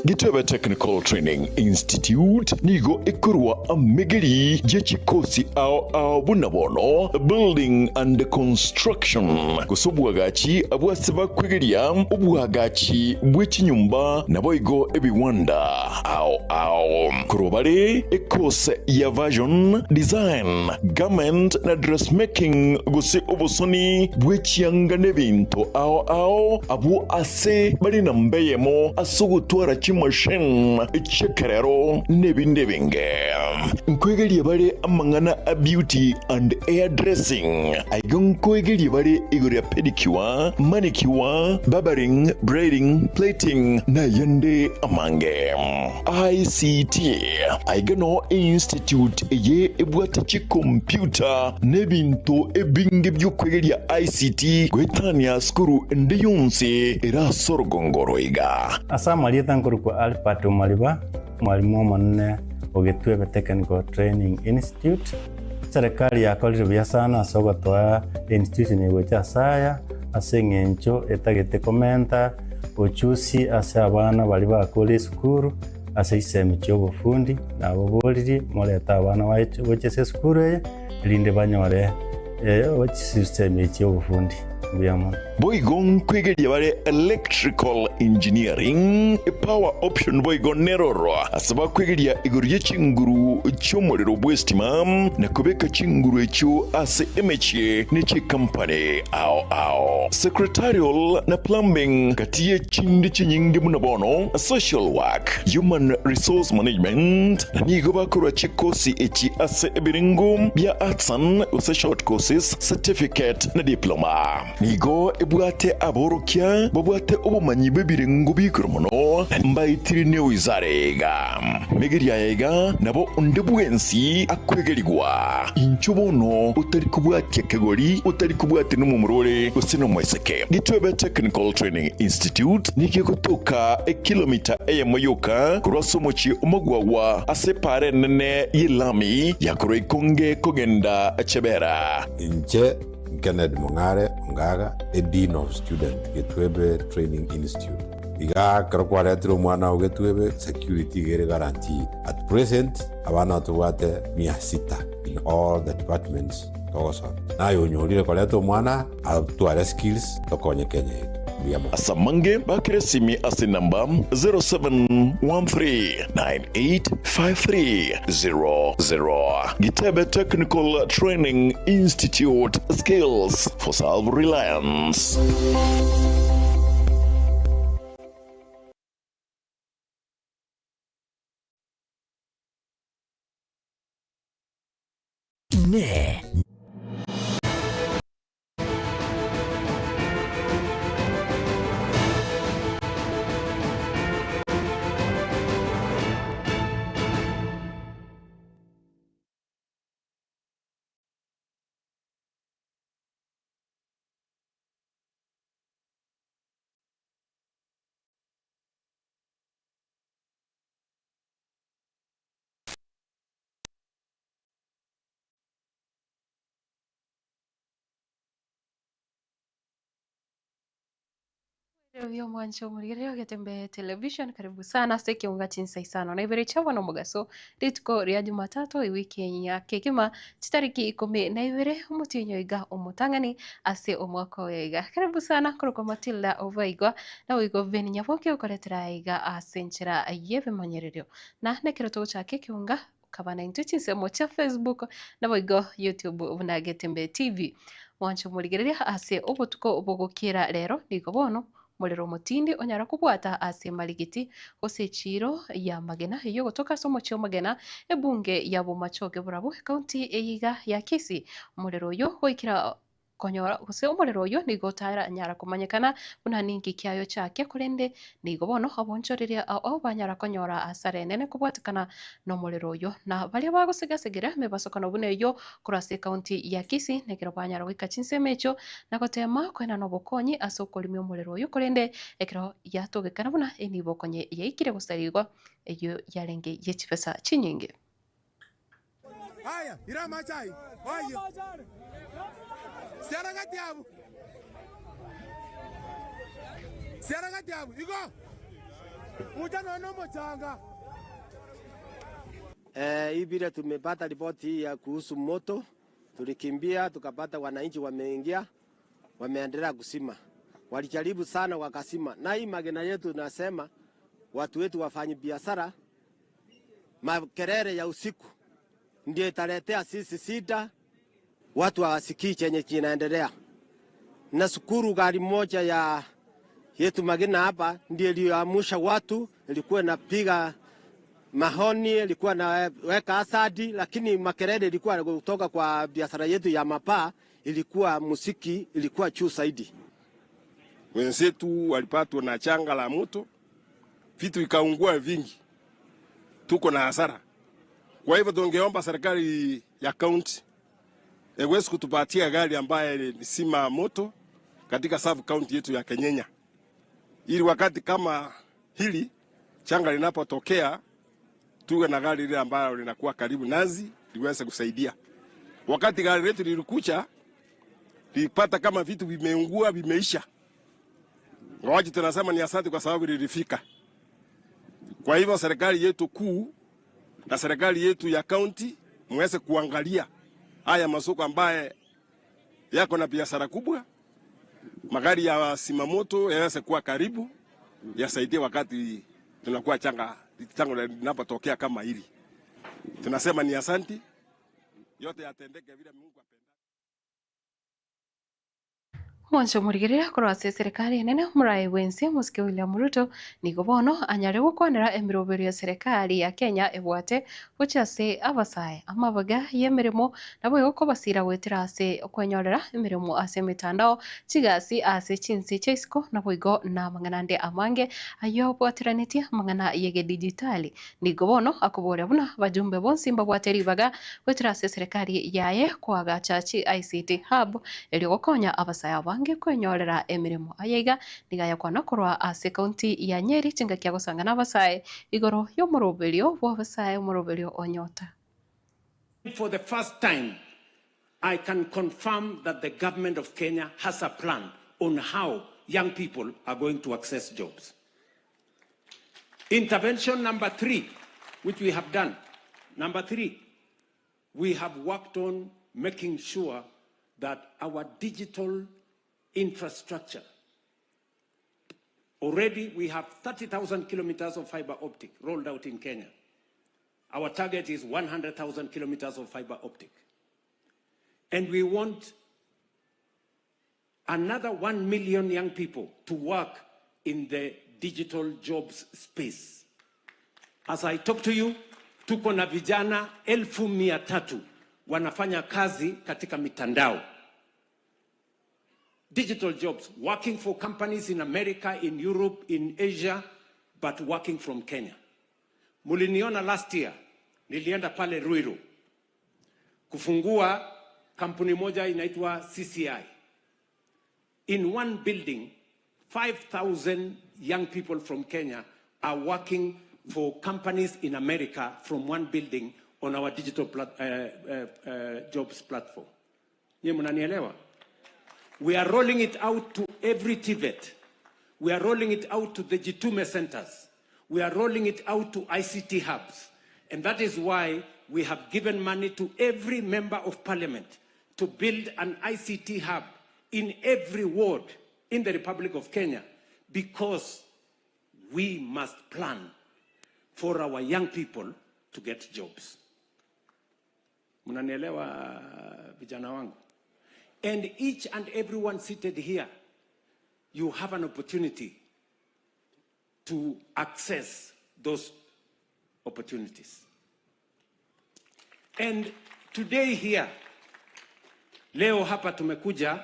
Gitebe Technical Training Institute nigo ikurwa amigiri jechikosi ao bunabono building and construction kusobwagachi abwasiba kwigiria ubwagachi bw'ikinyumba naboigo ebiwanda ao kurobare ekose ya version design garment na dressmaking gusi obusoni bw'ekiyanga n'ebintu ao abu ase bali na mbeyemo asugutwara machine chekerero nebinde binge nkwegeli bare amangana a beauty and hairdressing aigon kwegeli bare igore pedicure manicure barbering braiding plating na yande amange ICT aigano institute ye ebwata computer nebinto ebinge by'okwegeli ICT gwetania skuru ndiyunsi era sorgongoroiga asamali kwa Alpato Maliba, mwalimu manne Ogitwebe Technical Training Institute. Serikali ya college ya sana soga toa institute ni wecha saya asengencho etagete komenta ochusi ase abana bali bakole skuru ase isemi cy'obufundi nabo boliri moleta abana weche skuru linde banyore weche system cy'obufundi. Boigon kwegeli bare electrical engineering power option boigon neroro asaba kwegeli igoriye chinguru cy'umuriro bwestima na kubeka chinguru echo ase emeche n'eki company ao secretarial na plumbing katiye chindi chinyingi munabono social work human resource management na nigo bakora chikosi echi ase ebiringo bya arts and short courses certificate na diploma nigo ebwate aborokia babwate obumanyi bebirengo bikromono mbayitiri ne wizarega megeria yega nabo ndebwensi akwegeligwa inchubono utari kubwate kegori utari kubwate numumurore usino mweseke Gitwebe Technical Training Institute nikikutoka kilomita eyamoyoka kurasomochi umugwawa asepare nene yilami yakoroikonge kogenda chebera inche Kenneth Mongare Ngaga, a Dean of Student, Gitwebe Training Institute. Iga karokware atiro mwana Gitwebe security gere guaranteed. At present, abana tuwate 600 in all the departments. Togoson. Na yonyolire koleto mwana atuare skills tokonye Kenya. Asamange bakiresimi ase namba 0713985300. Gitebe Technical Training Institute, skills for self-reliance. Ne. Revyo mwancho murigireo Getembe Television, karibu sana seki unga chinsai sana na ibere chawa no mugaso ritko ria Jumatatu wiki ya kekima chitariki 10 na ibere umutinyo iga umutangani ase umwaka wega. Karibu sana kuruko Matilda Ovaigwa na wigo veni nyaboke ukoretera iga asenchera yeve manyerero na nekeroto cha kekiunga kabana intuchinse mocha Facebook na wigo YouTube ubuna Getembe TV mwancho murigireo ase ubutuko ubugukira rero nigo bono mulero mutindi onyara kubwata ase maligiti ose chiro ya magena hiyo kutoka somo chyo magena ebunge ya bumachoge burabu county eyiga ya Kisii mulero yo hoikira konyora use umuriro yo nigo tara nyara kumanyekana buna ningi kyayo chake kurende nigo bono abonchoreria ao banyara konyora asare nene kubwatikana no muliro yo na bali bagusigasigera mebasokana bune yo kurase county ya Kisii negero banyara wika chinsemecho na gotema kwena no bokonyi asokolimi umuriro yo kurende ekero yatogekana buna enibo konye yeikire gusarigwa eyo yarenge yechipesa chinyinge. Haya, irama chai. Haya. Seragatiabu. Seragatiabu, igo. Ujana mchanga. Hii bila tumepata ripoti ya kuhusu moto, tulikimbia tukapata wananchi wameingia, wameendelea kusima. Walijaribu sana wakasima. Na hii magena yetu nasema watu wetu wafanye biashara, makelele ya usiku ndio italetea sisi sida, watu hawasikii chenye kinaendelea. Na shukuru gari moja ya yetu magena hapa ndio iliyoamsha watu, ilikuwa inapiga mahoni, ilikuwa naweka asadi, lakini makelele ilikuwa kutoka kwa biashara yetu ya mapaa, ilikuwa musiki, ilikuwa juu zaidi. Wenzetu walipatwa na changa la moto, vitu ikaungua vingi, tuko na hasara. Kwa hivyo tungeomba serikali ya county iweze kutupatia gari ambaye ni sima moto katika sub county yetu ya Kenyenya, ili wakati kama hili changa linapotokea tuwe na gari ile ambayo linakuwa karibu nazi liweze kusaidia. Wakati gari letu lilikuja lipata kama vitu vimeungua vimeisha, ngawaji tunasema ni asante kwa sababu lilifika. Kwa hivyo serikali yetu kuu na serikali yetu ya county mweze kuangalia haya masoko ambaye yako na biashara kubwa, magari ya simamoto yaweze kuwa karibu, yasaidie wakati tunakuwa changa linapotokea kama hili. Tunasema ni asante, yote yatendeke vile Mungu apenda. Mwancho murigirira kurwase serikali nene murai wensi Musike William Ruto niko bono anyare gukwanira emirobero ya serikali ya Kenya ebwate buchase abasaye amabaga yemirimo nabo yoko basira wetirase okwenyorera emirimo ase mitandao chigasi ase chinsi chesko nabo igo na manganande amange ayo bwatiraniti mangana yege digitali niko bono akobora buna bajumbe bonsi mbabwateri baga wetirase serikali yaye kwaga chachi ICT hub eli gokonya abasaye bange kwenyorera emirimo ayega nigaya kwana kurwa ase county ya Nyeri chinga kya gusanga nabasaye igoro yo muroberio bwa basaye muroberio onyota. For the first time, I can confirm that the government of Kenya has a plan on how young people are going to access jobs. Intervention number 3, which we have done. Number 3, we have worked on making sure that our digital infrastructure, already we have 30,000 kilometers of fiber optic rolled out in Kenya. Our target is 100,000 kilometers of fiber optic. And we want another 1 million young people to work in the digital jobs space. As I talk to you, tuko na vijana 1,300 wanafanya kazi katika mitandao. Digital jobs, working for companies in America, in Europe, in Asia, but working from Kenya. Muliniona last year, nilienda pale Ruiru kufungua kampuni moja inaitwa CCI. In one building, 5,000 young people from Kenya are working for companies in America from one building on our digital jobs platform. Nye mnanielewa? We are rolling it out to every TVET. We are rolling it out to the Jitume centers. We are rolling it out to ICT hubs. And that is why we have given money to every member of parliament to build an ICT hub in every ward in the Republic of Kenya, because we must plan for our young people to get jobs. Mnanielewa vijana wangu? And each and everyone seated here, you have an opportunity to access those opportunities. And today here, leo hapa tumekuja,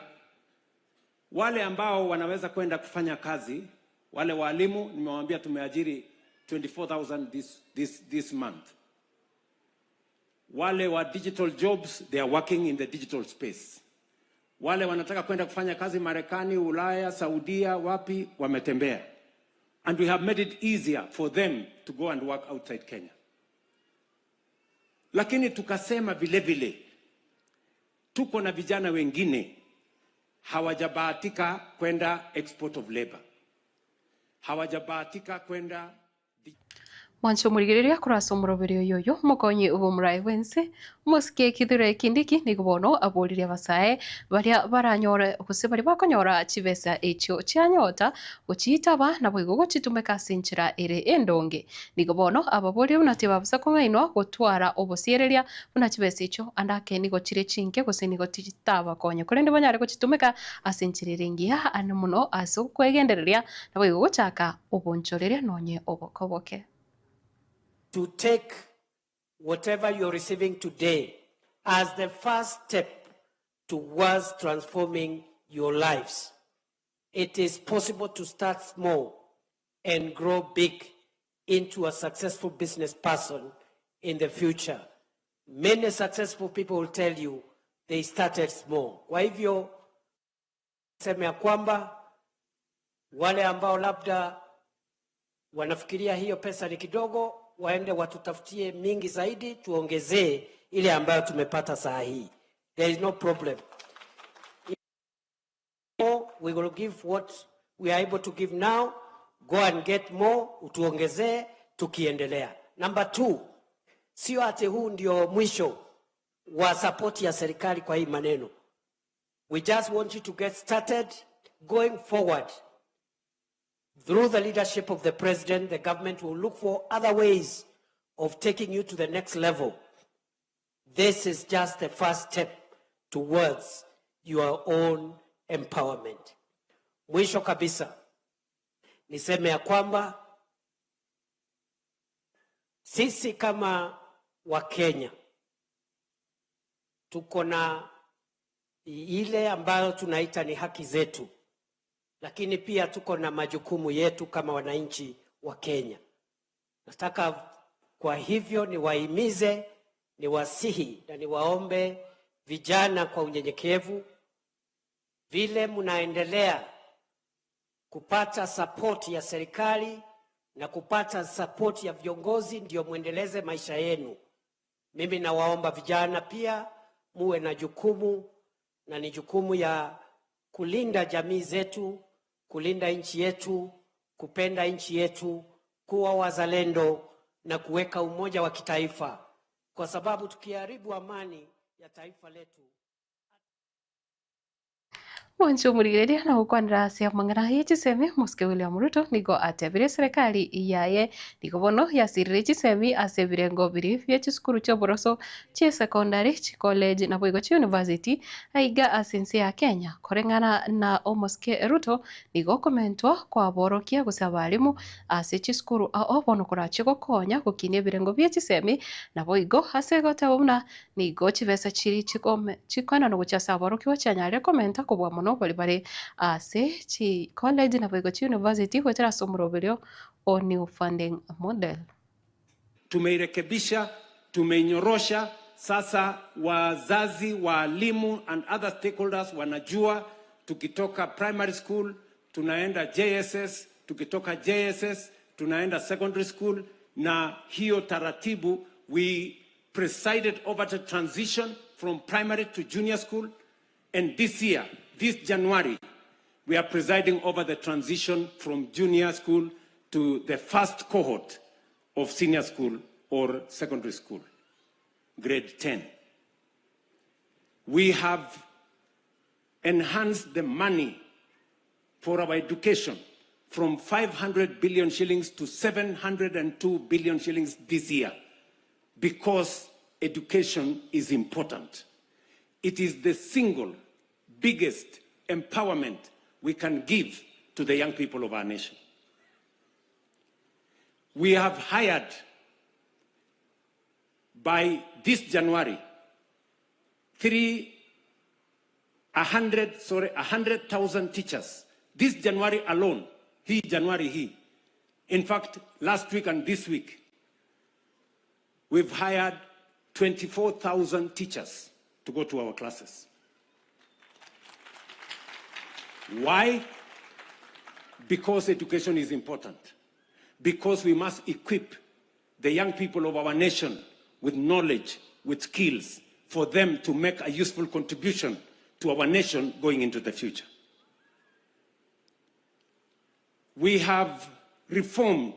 wale ambao wanaweza kwenda kufanya kazi, wale walimu nimewaambia tumeajiri 24,000 this month. Wale wa digital jobs, they are working in the digital space. Wale wanataka kwenda kufanya kazi Marekani, Ulaya, Saudia, wapi, wametembea. And we have made it easier for them to go and work outside Kenya. Lakini tukasema vile vile, tuko na vijana wengine hawajabahatika kwenda export of labor. Hawajabahatika kwenda mwancho murigereria kurasa umuroberio yoyo mukonyi ubumrai wense musike kithure kindiki nigubono aburiria basae baria baranyora guse bari bakonyora chibesa echo chianyota guchitaba na bwigo guchitumeka sinchira ere endonge nigubono ababuri unati babasa kumaino gutwara obusiereria una chibesa echo andake nigo chire chinke guse nigo titaba konye kurende banyare guchitumeka asinchiriringia anamuno aso kwegendereria na bwigo guchaka obonchoreria nonye obokoboke. To take whatever you're receiving today as the first step towards transforming your lives. It is possible to start small and grow big into a successful business person in the future. Many successful people will tell you they started small. Kwa hivyo, sema ya kwamba wale ambao labda wanafikiria hiyo pesa ni kidogo, waende watutafutie mingi zaidi, tuongezee ile ambayo tumepata saa hii. There is no problem. We will give what we are able to give now. Go and get more, utuongezee, tukiendelea. Number 2, sio ati huu ndio mwisho wa support ya serikali kwa hii maneno. We just want you to get started going forward. Through the leadership of the president, the government will look for other ways of taking you to the next level. This is just the first step towards your own empowerment. Mwisho kabisa, niseme ya kwamba sisi kama Wakenya tuko na ile ambayo tunaita ni haki zetu. Lakini pia tuko na majukumu yetu kama wananchi wa Kenya. Nataka kwa hivyo niwahimize, niwasihi na niwaombe vijana kwa unyenyekevu, vile mnaendelea kupata support ya serikali na kupata support ya viongozi ndio muendeleze maisha yenu. Mimi nawaomba vijana pia muwe na jukumu, na ni jukumu ya kulinda jamii zetu, kulinda nchi yetu, kupenda nchi yetu, kuwa wazalendo na kuweka umoja wa kitaifa, kwa sababu tukiharibu amani ya taifa letu. Mwancho murigereria na gukwanira asia mang'ana y'echisemi muske William Ruto nigo atebire serikali yaye nigo bono yasirire chisemi ase birengo biri bya chisukuru cha boroso cha secondary chi college na bwigo cha university aiga asense ya Kenya korengana na omuske Ruto nigo komentwa kwa borokia gusaba alimu ase chisukuru ao bono kurachi gokonya gukinia birengo bya chisemi na bwigo ase gotabona nigo chibesa chiri chikona no guchasa borokia chanyare komenta kubwa no bali ase chi college na bwigo chi university hotera somuroberio o new funding model. Tumeirekebisha, tumeinyorosha. Sasa wazazi, walimu and other stakeholders wanajua tukitoka primary school tunaenda JSS, tukitoka JSS tunaenda secondary school, na hiyo taratibu we presided over the transition from primary to junior school, and this year, this January, we are presiding over the transition from junior school to the first cohort of senior school or secondary school, grade 10. We have enhanced the money for our education from 500 billion shillings to 702 billion shillings this year, because education is important. It is the single biggest empowerment we can give to the young people of our nation. We have hired by this January 100,000 teachers. This January alone, in fact, last week and this week, we've hired 24,000 teachers to go to our classes. Why? Because education is important. Because we must equip the young people of our nation with knowledge, with skills, for them to make a useful contribution to our nation going into the future. We have reformed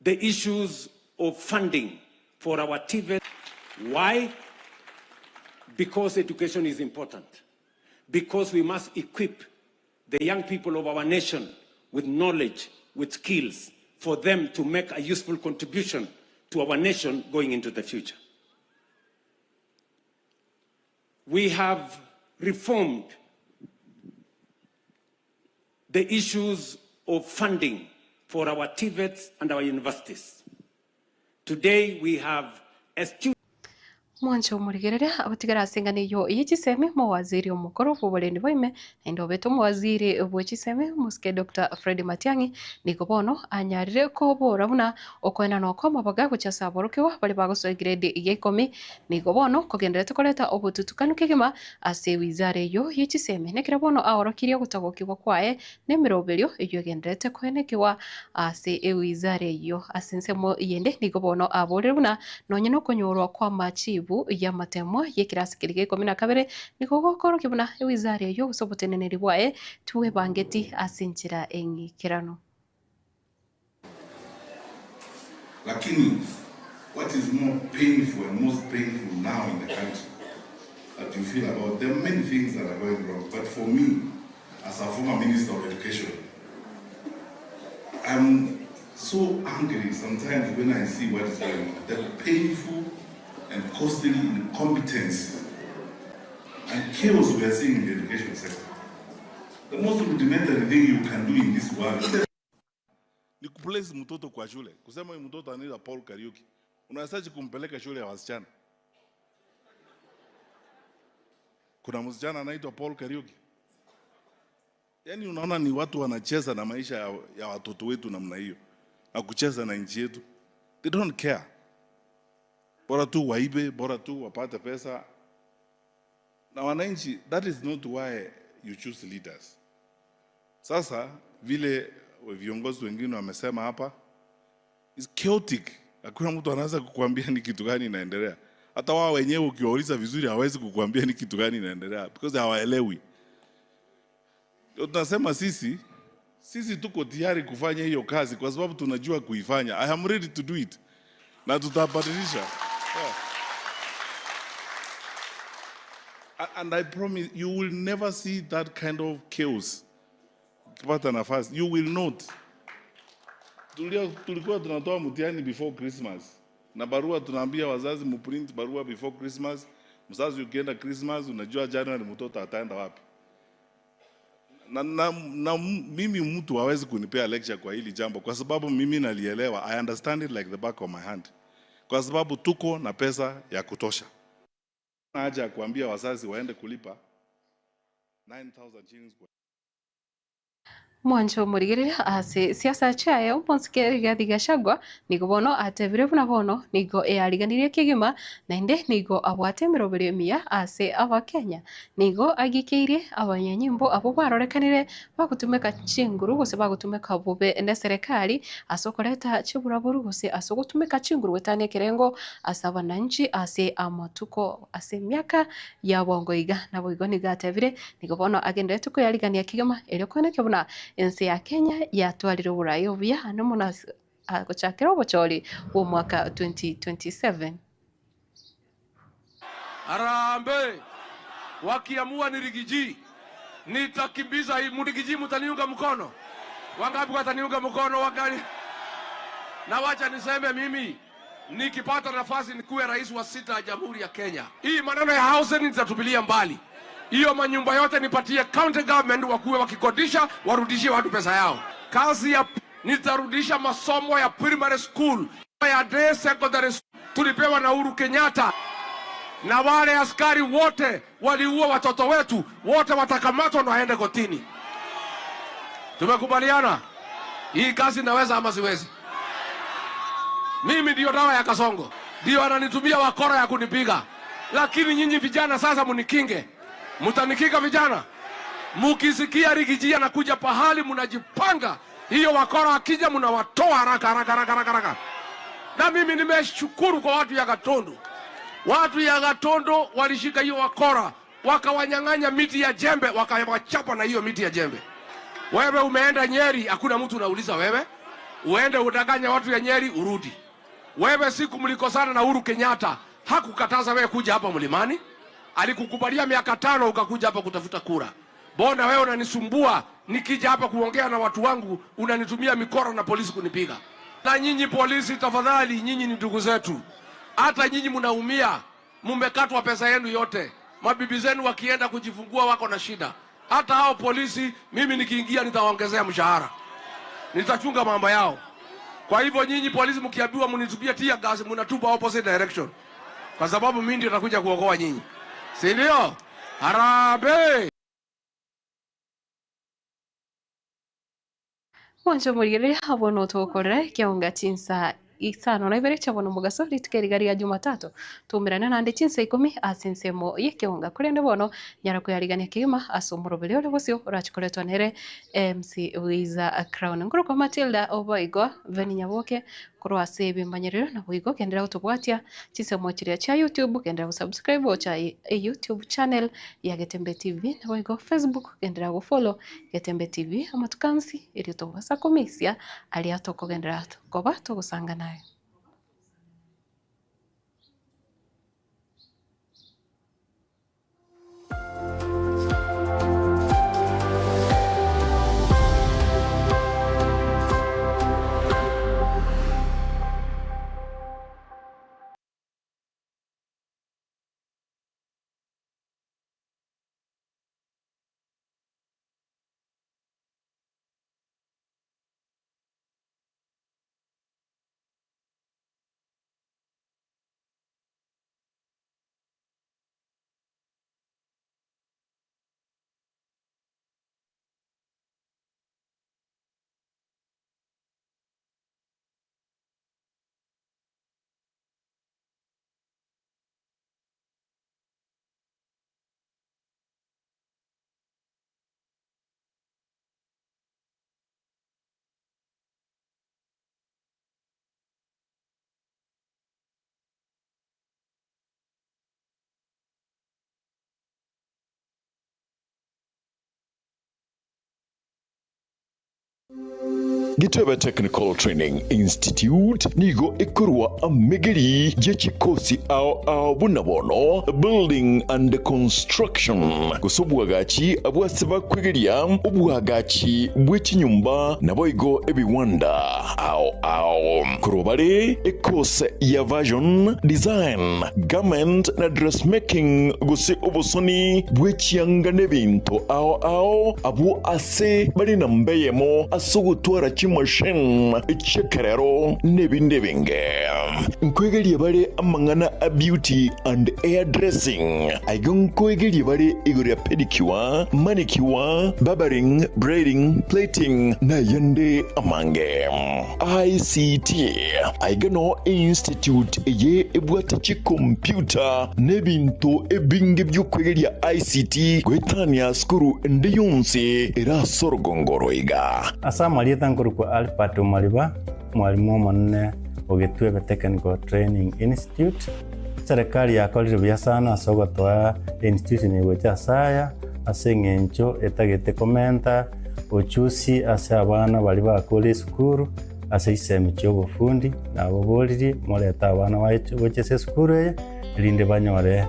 the issues of funding for our TVET. Why? Because education is important. Because we must equip the young people of our nation with knowledge, with skills, for them to make a useful contribution to our nation going into the future. We have reformed the issues of funding for our TVETs and our universities. Today we have a student mwancho murigereria abatigara asenganiyo yichiseme mawaziri omukoro bw'oburendi bwaime endo beto mawaziri bw'echiseme muske Dr. Fred Matiang'i niko bono anyarire ko borabuna okwena no kwa mabaga guchasa borokewa bali bagoso grade ya 10 niko bono kogenderete koleta obututukanu kigima ase wizare yo yichiseme nekira bono ahorokirie gutagokirwa kwae nemiroberio iyo genderete kwenekiwa ase wizare yo asensemo yende niko bono aboreruna nonye no konyorwa kwa machibu ya matemo yekirasi kirige 12 niko gokoro kibuna wizare yo gusoboteneneri bwae tuwe bangeti asinchira engikirano. Lakini what is more painful and most painful now in the country that you feel about, there are many things that are going wrong, but for me as a former Minister of Education, I'm so angry sometimes when I see what is going on, the painful and costly incompetence and chaos we are seeing in the education sector. The most rudimentary thing you can do in this world ni kuplace mtoto kwa shule. Kusema huyu mtoto anaenda Paul Kariuki, unawezaje kumpeleka shule ya wasichana? Kuna msichana anaitwa Paul Kariuki? Yaani unaona ni watu wanacheza na maisha ya watoto wetu namna hiyo, na kucheza na nchi yetu. They don't care. Bora tu waibe, bora tu wapate pesa. Na wananchi, that is not why you choose leaders. Sasa vile viongozi wengine wamesema hapa, is chaotic. Hakuna mtu anaweza kukuambia ni kitu gani inaendelea. Hata wao wenyewe ukiwauliza vizuri hawezi kukuambia ni kitu gani inaendelea because hawaelewi. Ndio tunasema sisi tuko tayari kufanya hiyo kazi kwa sababu tunajua kuifanya. I am ready to do it. Na tutabadilisha. Yeah. And I promise you will never see that kind of chaos. Kipata nafasi, you will not. Tulikuwa tunatoa mtihani before Christmas. Na barua tunaambia wazazi muprint barua before Christmas. Mzazi ukienda Christmas unajua January mtoto ataenda wapi. Na mimi mtu hawezi kunipea lecture kwa hili jambo kwa sababu mimi nalielewa. I understand it like the back of my hand. Kwa sababu tuko na pesa ya kutosha. Na haja kuambia wazazi waende kulipa 9,000 shillings kwa mwancho murigereria ase siasa chayo monsike Rigathi Gachagua nigo bono atebire buna bono nigo eyariganirie kigima na inde nigo abwate miroberio mia ase abakenya nigo agikeirie abanyanyimbo abo barorekanire bagutumeka chinguru gose bagutumeka bube ende serikali asokoleta chiburaburu gose asogutumeka chinguru wetane kerengo asaba nanchi ase amatuko ase miaka ya bongo iga na boigo niga atebire nigo bono agende tuko yarigania kigima elekone kebuna ensi ya Kenya yatwarire burayo bya hano muna gochakira obochori wo mwaka 2027. Arambe wakiamua ni Rigiji nitakimbiza hii Murigiji, mtaniunga mkono? Wangapi wataniunga mkono? Wakani? Na wacha niseme mimi nikipata nafasi nikuwe rais wa 6 ya Jamhuri ya Kenya, hii maneno ya housing nitatupilia mbali. Hiyo manyumba yote nipatie county government wakuwe wakikodisha, warudishie watu pesa yao. Kazi ya nitarudisha masomo ya primary school, ya day secondary school tulipewa na Uhuru Kenyatta. Na wale askari wote waliua watoto wetu wote watakamatwa na waende kotini. Tumekubaliana? Hii kazi naweza ama siwezi? Mimi ndio dawa ya Kasongo, ndio ananitumia wakora ya kunipiga. Lakini nyinyi vijana sasa munikinge. Mutanikinga vijana? Mukisikia Rigiji anakuja pahali munajipanga, hiyo wakora akija munawatoa haraka. Na mimi nimeshukuru kwa watu ya Gatundu. Watu ya Gatundu walishika hiyo wakora, wakawanyang'anya miti ya jembe, wakawachapa na hiyo miti ya jembe. Wewe umeenda Nyeri, hakuna mtu unauliza wewe. uende udanganya watu ya Nyeri urudi. Wewe siku mlikosana na Uhuru Kenyatta, hakukataza wewe kuja hapa Mlimani. Alikukubalia miaka 5 ukakuja hapa kutafuta kura. Bona wewe unanisumbua nikija hapa kuongea na watu wangu, unanitumia mikoro na polisi kunipiga. Na nyinyi polisi tafadhali, nyinyi ni ndugu zetu. Hata nyinyi mnaumia, mmekatwa pesa yenu yote. Mabibi zenu wakienda kujifungua wako na shida. Hata hao polisi mimi nikiingia nitawaongezea mshahara. Nitachunga mambo yao. Kwa hivyo nyinyi polisi mkiambiwa mnitupia tear gas, mnatupa opposite direction. Kwa sababu mimi ndio nakuja kuokoa nyinyi. Si ndio? Harambee! Mwancho murigere abono tokore kionga chinsa isano na ibere chabono mugaso ritukeri ya Jumatatu tumirana nande chinsa 10 asensemo yekionga kurende bono nyara kuyarigania kima asomurobele ole bosio rachikoletwa nere MC Wiza Crown ngoro kwa Matilda Oboigo Veni Nyaboke kurwa sebe mbanyerero na Boigo kendera utobwatia chisemo chiria cha YouTube kendera subscribe cha YouTube channel ya Getembe TV na Boigo Facebook kendera go follow Getembe TV amatukansi iri tobasa komisia ali atoko kendera koba togusanga nayo. Gitebe Technical Training Institute nigo ikurwa amegeri jechikosi ao bunabono building and construction kusubwagachi abwasaba kwegeria ubwagachi bw'ikinyumba naboigo ebiwanda ao kurobare ekose ya version design garment na dressmaking gusi obusoni bw'ekiyanga n'ebintu ao abu ase bali na mbeyemo asugutwara machine echekerero nebinde binge nkwegerie bare amangana a beauty and hair dressing aigon kwegerie bare igore pedicure manicure barbering braiding plating na yande amange ICT aigano institute ye ebwatachi computer nebinto ebinge byokwegeria ICT gwetania skuru ndiyunsi era sorgongoroiga asama lieta kwa Alpato Maliba mwalimu manne Ogetwebe Technical Training Institute serikali ya kolire sana sogotoa institution yegocha saya asengencho etagete komenta ochusi ase abana bali bakole skuru ase isemi cyobufundi nabo boliri moleta abana bache skuru linde banyore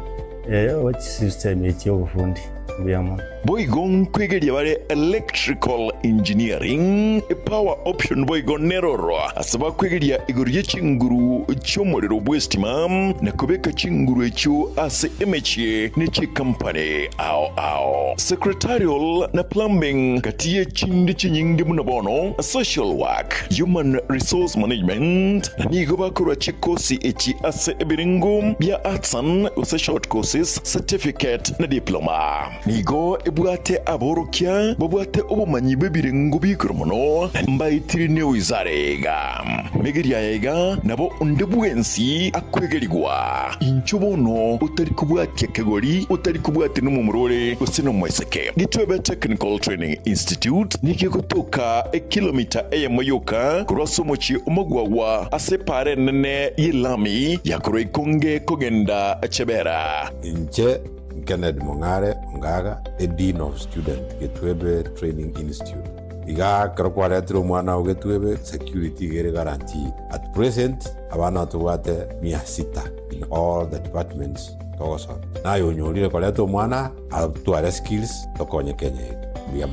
system cyobufundi byamo Boigon kwegeria bare electrical engineering power option boigon neroro asaba kwegeria igurye chinguru cyomorero bwestima na kubeka chinguru echo ase emeche nechi company ao secretarial na plumbing katiye chindi chinyingi munabono social work human resource management na nigo bakora chikosi echi ase ebiringo bya artsan use short courses certificate na diploma nigo ebwate aborokia babwate obumanyi bebirengo bikromono mbayitirine wizarega megeria yega nabo ndebwensi akwegerigwa inchobono utari kubwate kegori utari kubwate numumurore usino mweseke Gitwebe Technical Training Institute nikikutoka kilomita eyemoyoka kurosomochi umugwawa asepare nene yilami yakore konge kogenda chebera inche Kennedy Mongare Ngaga, a Dean of Student, Gitwebe Training Institute. iga karokwaretiro mwana ugetwebe security gere guarantee at present abana tuwate 600 in all the departments togoson nayo nyorire kwareto mwana atware skills tokonye Kenya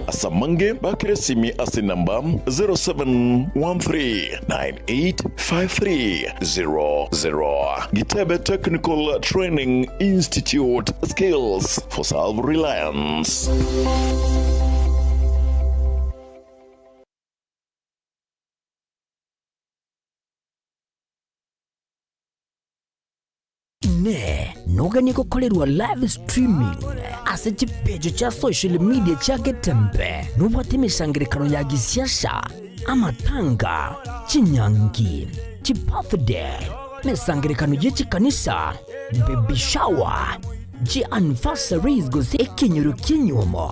Asamange bakire simi ase namba 0713985300. Gitebe Technical Training Institute, skills for self-reliance. Nogani gukorerwa live streaming ase chipejo cha social media cha Getembe nubwate misangirikano ya gisiasa amatanga chinyangi chibirthday misangirikano y'iki kanisa baby shower anniversaries gose ekinyuru kinyumo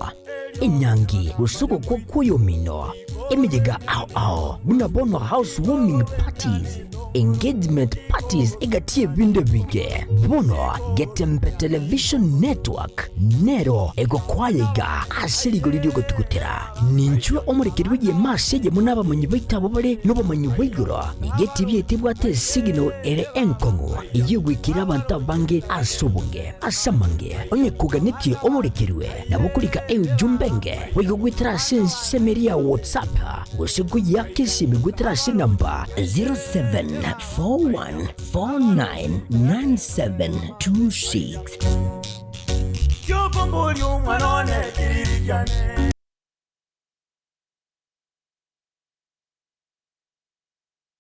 inyangi usuko kwa kuyomino imijiga ao munabono housewarming parties engagement parties egatie binde bige bono Getembe television network nero ego kwayega ashirigo lidio gotugutera ninchwe omurikirwe ye masege munaba manyi baitabo bare no bamanyi baigura nigeti byetibwate signal ere enkongo iyigwikira abantu bange asobonge asamange onye kuganitie omurikirwe nabukulika jumbenge wigugwitira semeria WhatsApp usiku yake simigwitira namba 0741499726.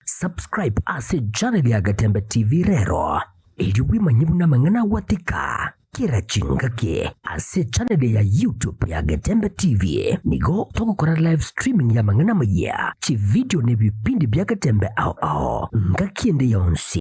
Subscribe ase channel ya Getembe TV rero ili wimanyibu na mangana watika kira chingake ase channel ya YouTube ya Getembe TV nigo toko kora live streaming ya mangana maya chi video ne vipindi bya Getembe ao ngakiende yonsi.